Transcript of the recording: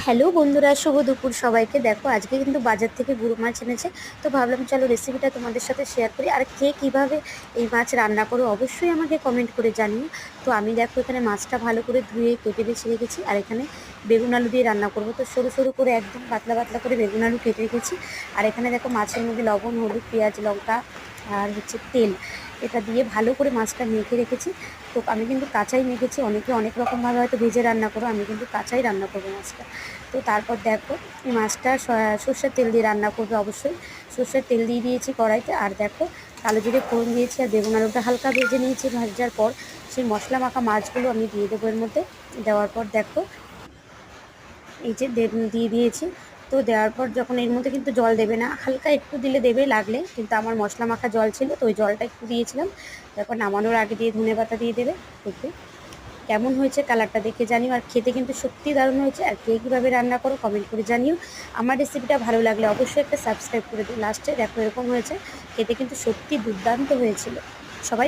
Hello বন্ধুরা, শুভ দুপুর সবাইকে। দেখো আজকে কিন্তু বাজার থেকে গুঁড়ো মাছ এনেছে, তো ভাবলাম চলো রেসিপিটা তোমাদের সাথে শেয়ার করি। আর কে কীভাবে এই মাছ রান্না করো অবশ্যই আমাকে কমেন্ট করে জানিও। তো আমি দেখো এখানে মাছটা ভালো করে ধুয়ে কেটে বেছে রেখেছি, আর এখানে বেগুন আলু দিয়ে রান্না করবো। তো সরু সরু করে একদম পাতলা পাতলা করে বেগুন আলু কেটে রেখেছি। আর এখানে দেখো মাছের মধ্যে লবণ, হলুদ, পেঁয়াজ, লঙ্কা আর তেল, এটা দিয়ে ভালো করে মাছটা মেখে রেখেছি। তো আমি কিন্তু কাঁচাই মেখেছি, অনেকে অনেক রকমভাবে হয়তো ভেজে রান্না করো, আমি কিন্তু কাঁচাই রান্না করবো মাছটা। তো তারপর দেখো এই মাছটা সর্ষের তেল দিয়ে রান্না করবে অবশ্যই। সর্ষের তেল দিয়ে দিয়েছি কড়াইতে, আর দেখো কালো জিরে ফোড়ন দিয়েছি, আর বেগুন আলুটা হালকা ভেজে নিয়েছি। ভাজার পর সেই মশলা মাখা মাছগুলো আমি দিয়ে দেবো এর মধ্যে। দেওয়ার পর দেখো এই যে দিয়ে দিয়েছি। তো দেওয়ার পর যখন এর মধ্যে কিন্তু জল দেবে না, হালকা একটু দিলে দেবে লাগলে, কিন্তু আমার মশলা মাখা জল ছিল তো ওই জলটা একটু দিয়েছিলাম। তারপর নামানোর আগে দিয়ে ধনেপাতা দিয়ে দেবে। দেখবে কেমন হয়েছে, কালারটা দেখে জানিও। আর খেতে কিন্তু সত্যি দারুণ হয়েছে। আর কে কীভাবে রান্না করো কমেন্ট করে জানিও। আমার রেসিপিটা ভালো লাগলে অবশ্যই একটা সাবস্ক্রাইব করে দিও। লাস্টে দেখো এরকম হয়েছে, খেতে কিন্তু সত্যি দুর্দান্ত হয়েছিল। সবাই